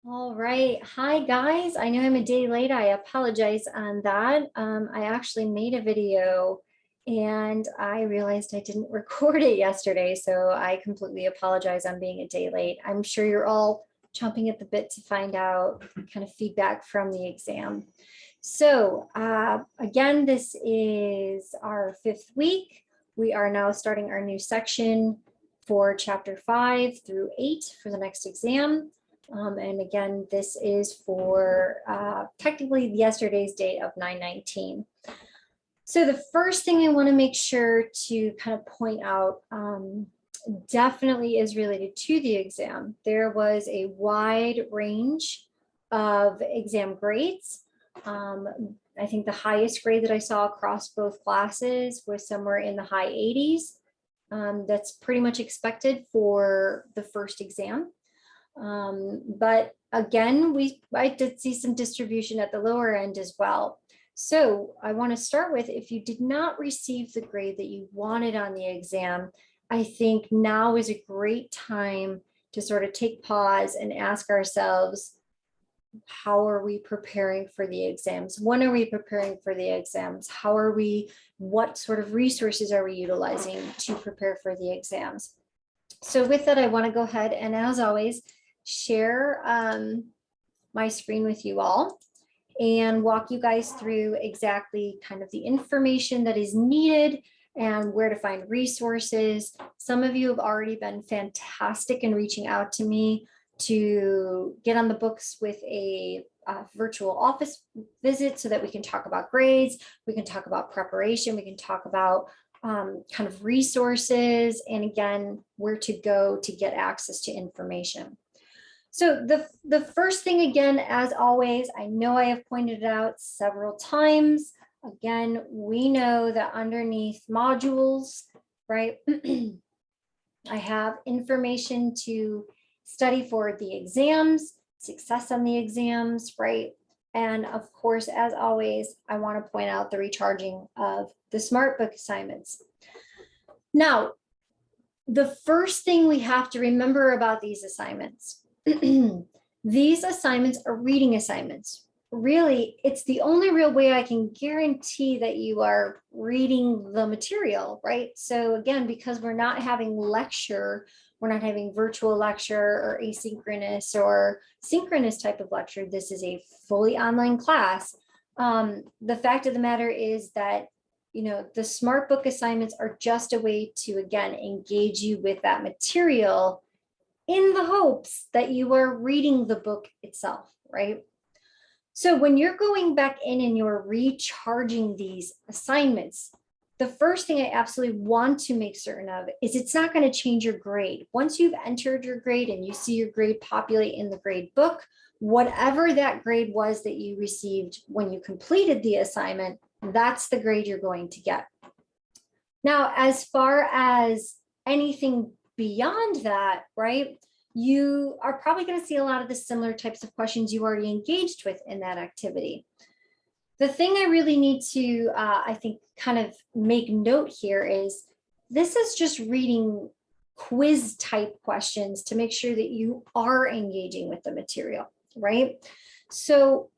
All right. Hi, guys. I know I'm a day late. I apologize on that. I actually made a video and I realized I didn't record it yesterday. So I completely apologize on being a day late. I'm sure you're all chomping at the bit to find out kind of feedback from the exam. So again, this is our 5th week. We are now starting our new section for chapter 5 through 8 for the next exam. And again, this is for technically yesterday's date of 9/19. So the first thing I want to make sure to kind of point out definitely is related to the exam. There was a wide range of exam grades. I think the highest grade that I saw across both classes was somewhere in the high 80s. That's pretty much expected for the first exam. But again, I did see some distribution at the lower end as well. So I want to start with, if you did not receive the grade that you wanted on the exam, I think now is a great time to sort of take pause and ask ourselves, how are we preparing for the exams? When are we preparing for the exams? What sort of resources are we utilizing to prepare for the exams? So with that, I want to go ahead and, as always, share my screen with you all and walk you guys through exactly kind of the information that is needed and where to find resources. Some of you have already been fantastic in reaching out to me to get on the books with a virtual office visit so that we can talk about grades, we can talk about preparation, we can talk about kind of resources, and again, where to go to get access to information. So the first thing, again, as always, I know I have pointed it out several times. Again, we know that underneath modules, right, I have information to study for the exams, success on the exams, right? And of course, as always, I want to point out the recharging of the Smart Book assignments. Now, the first thing we have to remember about these assignments, these assignments are reading assignments. Really, it's the only real way I can guarantee that you are reading the material, right? So again, because we're not having lecture, we're not having virtual lecture or asynchronous or synchronous type of lecture. This is a fully online class. The fact of the matter is that the Smart Book assignments are just a way to, again, engage you with that material in the hopes that you are reading the book itself, right? So when you're going back in and you're recharging these assignments, the first thing I absolutely want to make certain of is it's not going to change your grade. Once you've entered your grade and you see your grade populate in the grade book, whatever that grade was that you received when you completed the assignment, that's the grade you're going to get. Now, as far as anything beyond that, right, you are probably going to see a lot of the similar types of questions you already engaged with in that activity. The thing I really need to, I think, kind of make note here is this is just reading quiz type questions to make sure that you are engaging with the material, right? So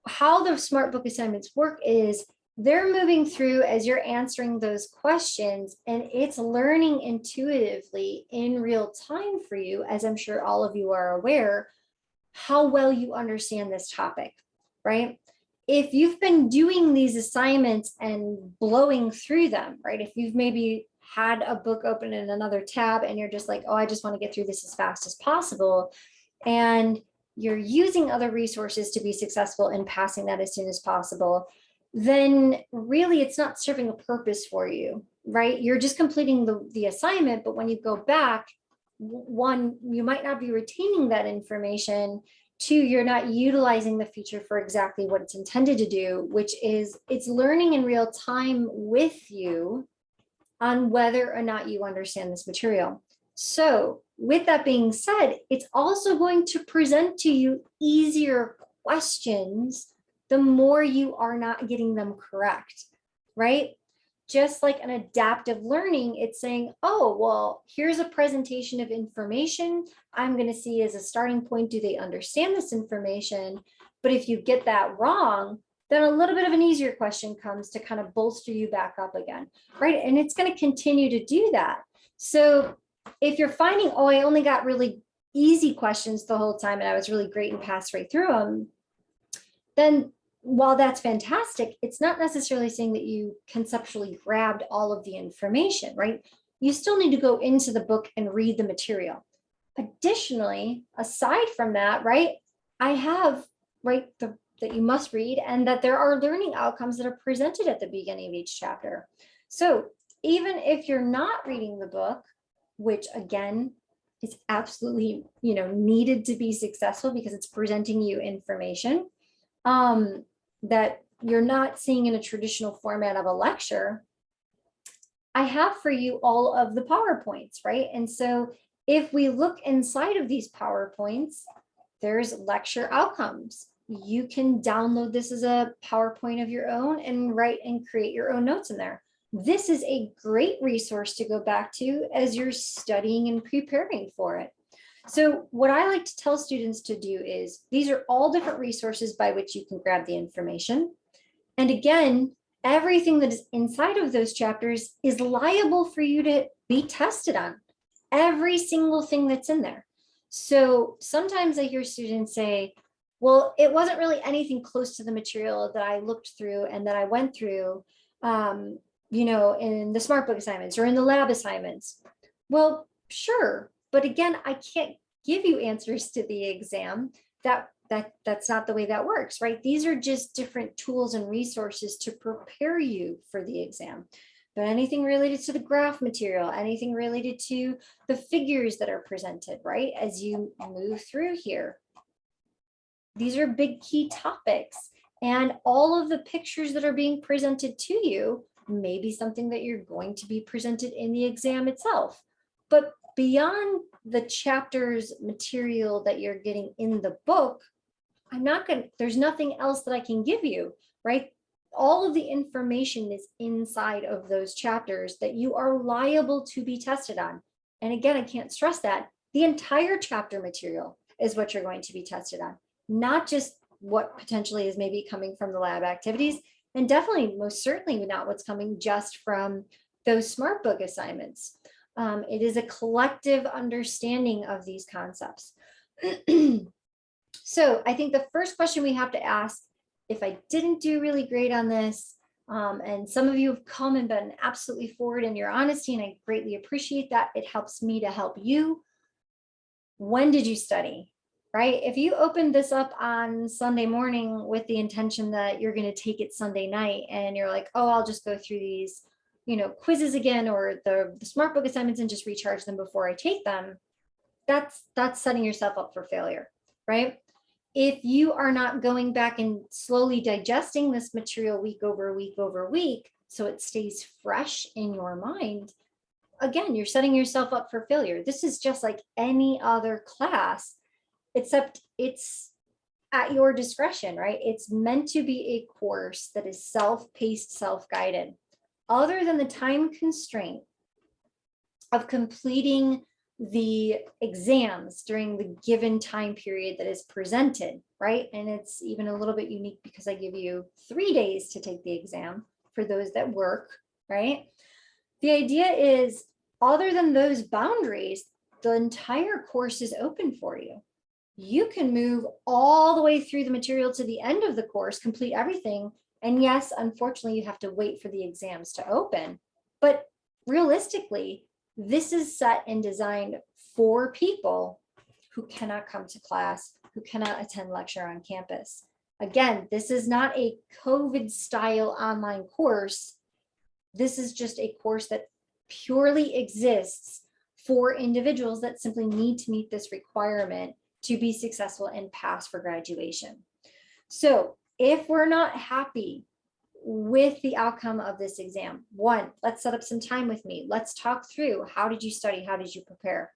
how the Smart Book assignments work is they're moving through as you're answering those questions, and it's learning intuitively in real time for you, as I'm sure all of you are aware, how well you understand this topic, right? If you've been doing these assignments and blowing through them, right? If you've maybe had a book open in another tab and you're just like, oh, I just want to get through this as fast as possible, and you're using other resources to be successful in passing that as soon as possible, then really it's not serving a purpose for you, right? You're just completing the assignment, but when you go back, one, you might not be retaining that information. Two, you're not utilizing the feature for exactly what it's intended to do, which is it's learning in real time with you on whether or not you understand this material. So with that being said, it's also going to present to you easier questions the more you are not getting them correct, right? just like an adaptive learning, it's saying, oh, well, here's a presentation of information. I'm going to see as a starting point, do they understand this information? But if you get that wrong, then a little bit of an easier question comes to kind of bolster you back up again, right? And it's going to continue to do that. So if you're finding, oh, I only got really easy questions the whole time and I was really great and passed right through them, then while that's fantastic, it's not necessarily saying that you conceptually grabbed all of the information, right? You still need to go into the book and read the material. Additionally, aside from that, right, I have, right, that you must read and that there are learning outcomes that are presented at the beginning of each chapter. So even if you're not reading the book, which again, is absolutely, needed to be successful because it's presenting you information, that you're not seeing in a traditional format of a lecture, I have for you all of the PowerPoints, right? And so if we look inside of these PowerPoints, there's lecture outcomes. You can download this as a PowerPoint of your own and write and create your own notes in there. This is a great resource to go back to as you're studying and preparing for it. So what I like to tell students to do is these are all different resources by which you can grab the information. And again, everything that is inside of those chapters is liable for you to be tested on. Every single thing that's in there. So sometimes I hear students say, well, it wasn't really anything close to the material that I looked through and that I went through, in the SmartBook assignments or in the lab assignments. Well, sure. But again, I can't give you answers to the exam. That's not the way that works, right? These are just different tools and resources to prepare you for the exam. But anything related to the graph material, anything related to the figures that are presented, right? As you move through here, these are big key topics. And all of the pictures that are being presented to you may be something that you're going to be presented in the exam itself. But beyond the chapter's material that you're getting in the book, there's nothing else that I can give you, right? All of the information is inside of those chapters that you are liable to be tested on. And again, I can't stress that the entire chapter material is what you're going to be tested on, not just what potentially is maybe coming from the lab activities, and definitely most certainly not what's coming just from those SmartBook assignments. It is a collective understanding of these concepts. So I think the first question we have to ask, if I didn't do really great on this, and some of you have come and been absolutely forward in your honesty, and I greatly appreciate that. It helps me to help you. When did you study, right? If you opened this up on Sunday morning with the intention that you're going to take it Sunday night and you're like, oh, I'll just go through these quizzes again or the SmartBook assignments and just recharge them before I take them, that's setting yourself up for failure, right? If you are not going back and slowly digesting this material week over week over week, so it stays fresh in your mind, again, you're setting yourself up for failure. This is just like any other class, except it's at your discretion, right? It's meant to be a course that is self-paced, self-guided. Other than the time constraint of completing the exams during the given time period that is presented, right? And it's even a little bit unique because I give you 3 days to take the exam for those that work, right? The idea is, other than those boundaries, the entire course is open for you. You can move all the way through the material to the end of the course, complete everything. And yes, unfortunately, you have to wait for the exams to open. But realistically, this is set and designed for people who cannot come to class, who cannot attend lecture on campus. Again, this is not a COVID style online course. This is just a course that purely exists for individuals that simply need to meet this requirement to be successful and pass for graduation. So if we're not happy with the outcome of this exam, one, let's set up some time with me. Let's talk through, how did you study? How did you prepare?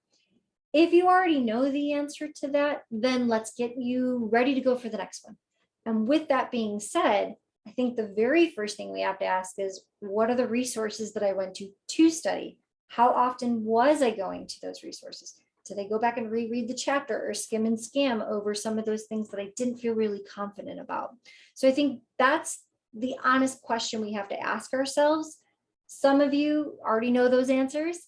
If you already know the answer to that, then let's get you ready to go for the next one. And with that being said, I think the very first thing we have to ask is, what are the resources that I went to study? How often was I going to those resources? Did I go back and reread the chapter or skim and scam over some of those things that I didn't feel really confident about? So I think that's the honest question we have to ask ourselves. Some of you already know those answers.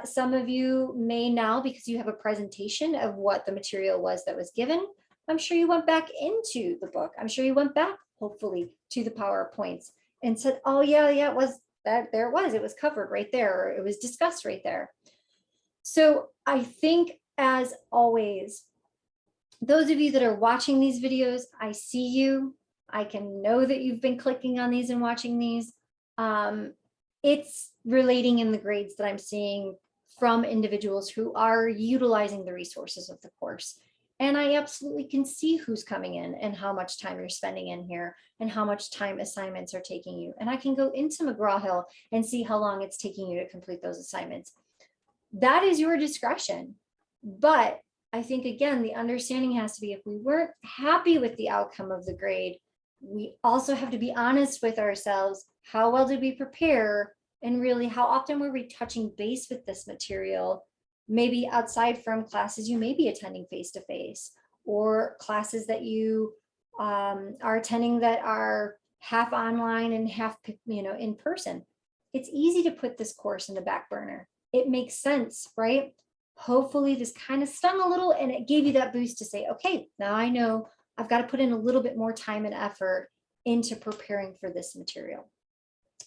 Some of you may now, because you have a presentation of what the material was that was given. I'm sure you went back into the book. I'm sure you went back, hopefully, to the PowerPoints and said, oh yeah, it was that, there it was covered right there, or it was discussed right there. So I think, as always, those of you that are watching these videos, I see you. I can know that you've been clicking on these and watching these. It's relating in the grades that I'm seeing from individuals who are utilizing the resources of the course. And I absolutely can see who's coming in and how much time you're spending in here and how much time assignments are taking you. And I can go into McGraw-Hill and see how long it's taking you to complete those assignments. That is your discretion. But I think, again, the understanding has to be, if we weren't happy with the outcome of the grade, we also have to be honest with ourselves. How well did we prepare? And really, how often were we touching base with this material? Maybe outside from classes you may be attending face-to-face, or classes that you are attending that are half online and half, in person. It's easy to put this course in the back burner. It makes sense, right? Hopefully this kind of stung a little and it gave you that boost to say, okay, now I know I've got to put in a little bit more time and effort into preparing for this material.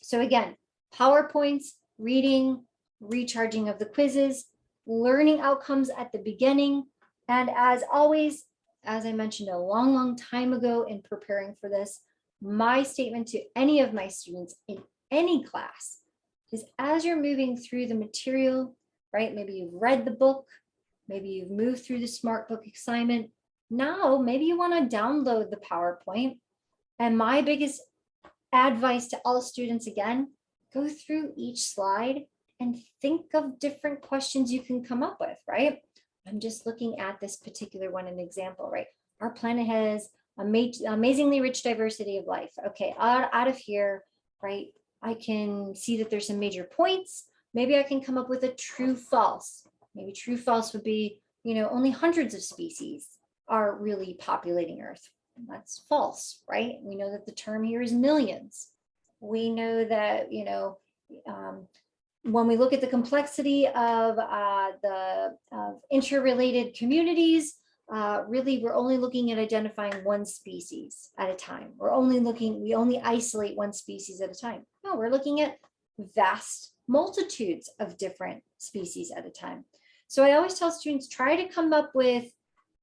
So again, PowerPoints, reading, recharging of the quizzes, learning outcomes at the beginning. And as always, as I mentioned a long, long time ago in preparing for this, my statement to any of my students in any class is, as you're moving through the material, right? Maybe you've read the book, maybe you've moved through the Smart Book assignment. Now, maybe you want to download the PowerPoint. And my biggest advice to all students, again, go through each slide and think of different questions you can come up with, right? I'm just looking at this particular one, an example, right? Our planet has amazingly rich diversity of life. Okay, out of here, right? I can see that there's some major points. Maybe I can come up with a true false. Maybe true false would be, only hundreds of species are really populating Earth. That's false, right? We know that the term here is millions. We know that, when we look at the complexity of interrelated communities, really, we're only looking at identifying one species at a time. We only isolate one species at a time. No, we're looking at vast multitudes of different species at a time. So I always tell students, try to come up with,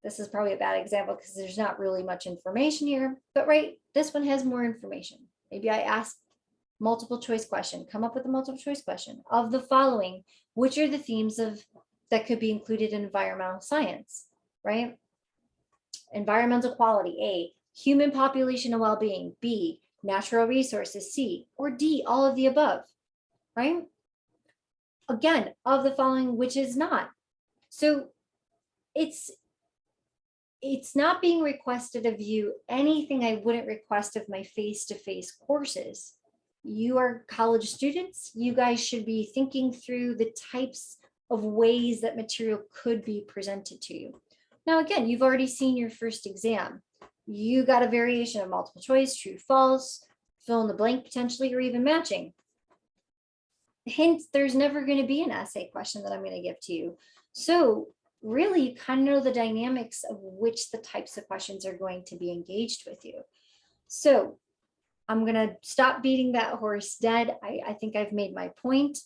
this is probably a bad example because there's not really much information here, but right, this one has more information. Maybe I ask multiple choice question, come up with a multiple choice question of the following, which are the themes that could be included in environmental science, right? Environmental quality, A, human population and well-being, B, natural resources, C, or D, all of the above, right? Again, of the following, which is not. So it's not being requested of you anything I wouldn't request of my face-to-face courses. You are college students. You guys should be thinking through the types of ways that material could be presented to you. Now, again, you've already seen your first exam. You got a variation of multiple choice, true, false, fill in the blank potentially, or even matching. Hint, there's never going to be an essay question that I'm going to give to you. So really, you kind of know the dynamics of which the types of questions are going to be engaged with you. So I'm going to stop beating that horse dead. I think I've made my point.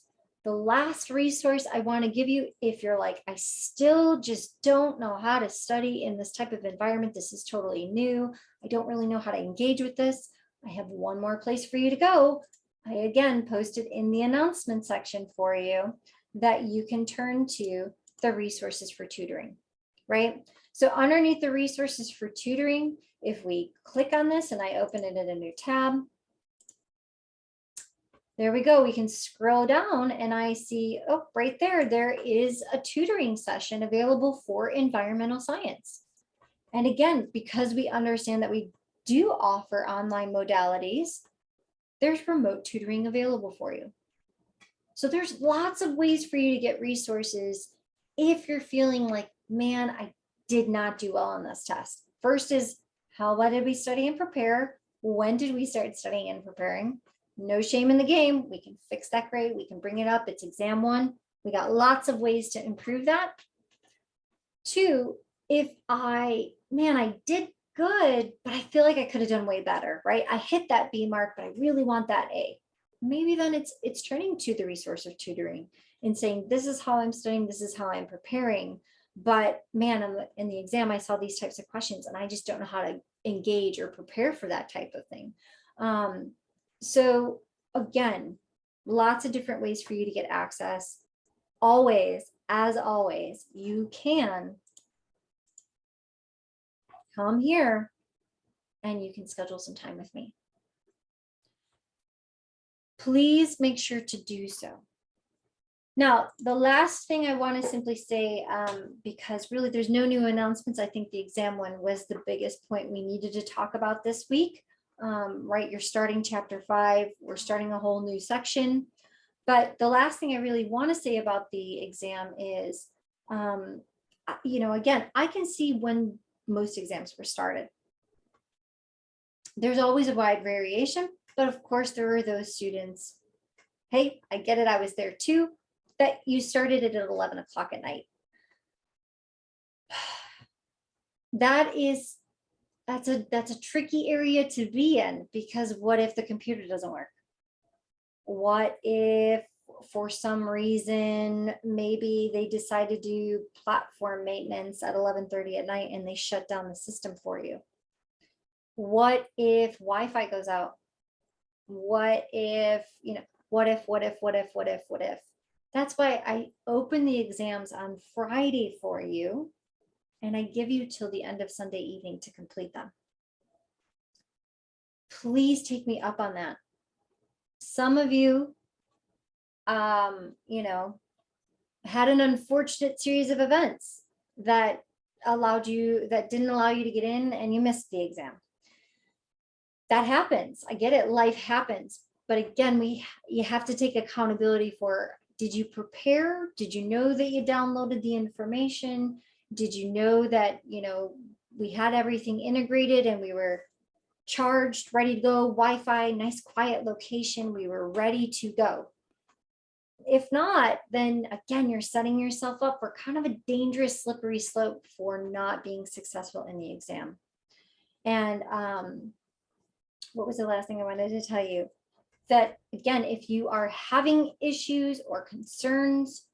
The last resource I want to give you, if you're like, I still just don't know how to study in this type of environment, this is totally new, I don't really know how to engage with this, I have one more place for you to go. I again posted in the announcement section for you that you can turn to the resources for tutoring, right? So underneath the resources for tutoring, if we click on this and I open it in a new tab, there we go. We can scroll down and I see, oh, right there, there is a tutoring session available for environmental science. And again, because we understand that we do offer online modalities, there's remote tutoring available for you. So there's lots of ways for you to get resources if you're feeling like, man, I did not do well on this test. First is, how well did we study and prepare? When did we start studying and preparing? No shame in the game. We can fix that grade. We can bring it up. It's exam one. We got lots of ways to improve that. Two, if I did good, but I feel like I could have done way better, right? I hit that B mark, but I really want that A. Maybe then it's turning to the resource of tutoring and saying, this is how I'm studying, this is how I'm preparing. But man, in the exam, I saw these types of questions and I just don't know how to engage or prepare for that type of thing. So again, lots of different ways for you to get access. Always, as always, you can come here and you can schedule some time with me. Please make sure to do so. Now, the last thing I want to simply say, because really there's no new announcements, I think the exam one was the biggest point we needed to talk about this week, right? You're starting chapter 5, we're starting a whole new section. But the last thing I really want to say about the exam is, again, I can see when most exams were started. There's always a wide variation, but of course there are those students, hey, I get it, I was there too, that you started it at 11 o'clock at night. That's a tricky area to be in, because what if the computer doesn't work? What if for some reason, maybe they decide to do platform maintenance at 11:30 at night and they shut down the system for you? What if Wi-Fi goes out? What if, what if? That's why I open the exams on Friday for you, and I give you till the end of Sunday evening to complete them. Please take me up on that. Some of you, had an unfortunate series of events that didn't allow you to get in and you missed the exam. That happens. I get it. Life happens. But again, you have to take accountability for, did you prepare? Did you know that you downloaded the information? Did you know that, we had everything integrated and we were charged, ready to go, Wi-Fi, nice quiet location, we were ready to go? If not, then again, you're setting yourself up for kind of a dangerous, slippery slope for not being successful in the exam. And what was the last thing I wanted to tell you? That again, if you are having issues or concerns,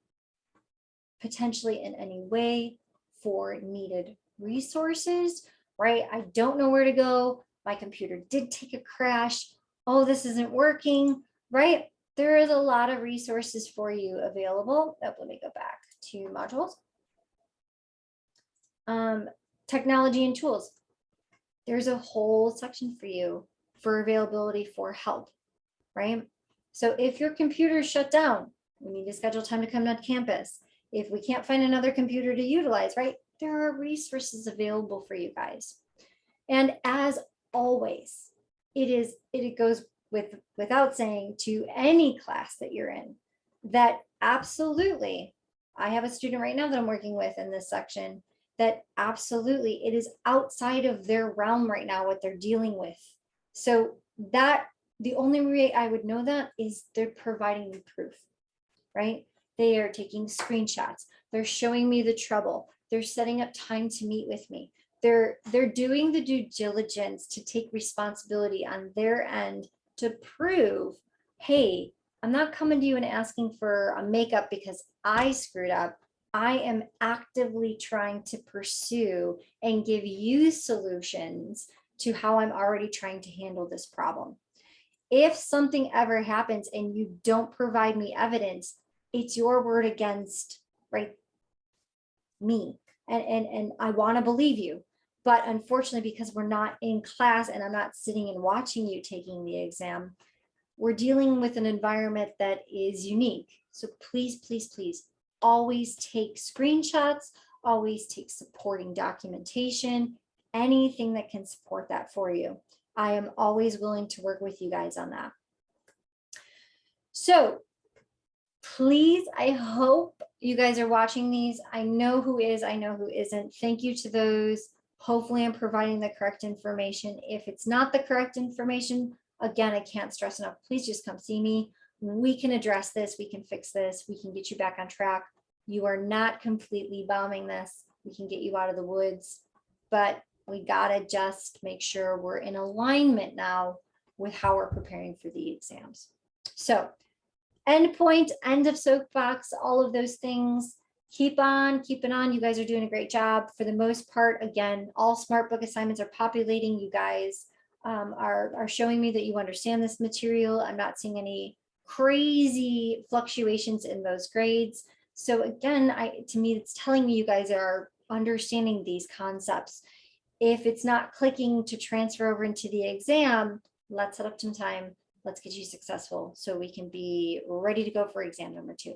potentially in any way, for needed resources, right? I don't know where to go. My computer did take a crash. Oh, this isn't working, right? There is a lot of resources for you available. Oh, let me go back to modules. Technology and tools. There's a whole section for you for availability for help, right? So if your computer is shut down, we need to schedule time to come to campus. If we can't find another computer to utilize, right? There are resources available for you guys. And as always, it goes without saying to any class that you're in, that absolutely, I have a student right now that I'm working with in this section, that absolutely it is outside of their realm right now what they're dealing with. So that the only way I would know that is they're providing me proof, right? They are taking screenshots. They're showing me the trouble. They're setting up time to meet with me. They're doing the due diligence to take responsibility on their end to prove, hey, I'm not coming to you and asking for a makeup because I screwed up. I am actively trying to pursue and give you solutions to how I'm already trying to handle this problem. If something ever happens and you don't provide me evidence, it's your word against, right, me. And I want to believe you. But unfortunately, because we're not in class and I'm not sitting and watching you taking the exam, we're dealing with an environment that is unique. So please, please, please, always take screenshots, always take supporting documentation, anything that can support that for you. I am always willing to work with you guys on that. So please, I hope you guys are watching these. I know who is, I know who isn't. Thank you to those. Hopefully I'm providing the correct information. If it's not the correct information, again, I can't stress enough, please just come see me. We can address this, we can fix this, we can get you back on track. You are not completely bombing this. We can get you out of the woods, but we gotta just make sure we're in alignment now with how we're preparing for the exams. So end point, end of soapbox, all of those things. Keep on keeping on. You guys are doing a great job. For the most part, again, all smart book assignments are populating. You guys are showing me that you understand this material. I'm not seeing any crazy fluctuations in those grades. So again, to me, it's telling me you guys are understanding these concepts. If it's not clicking to transfer over into the exam, let's set up some time. Let's get you successful so we can be ready to go for exam number 2.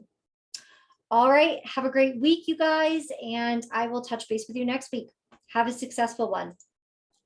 All right, have a great week, you guys, and I will touch base with you next week. Have a successful one.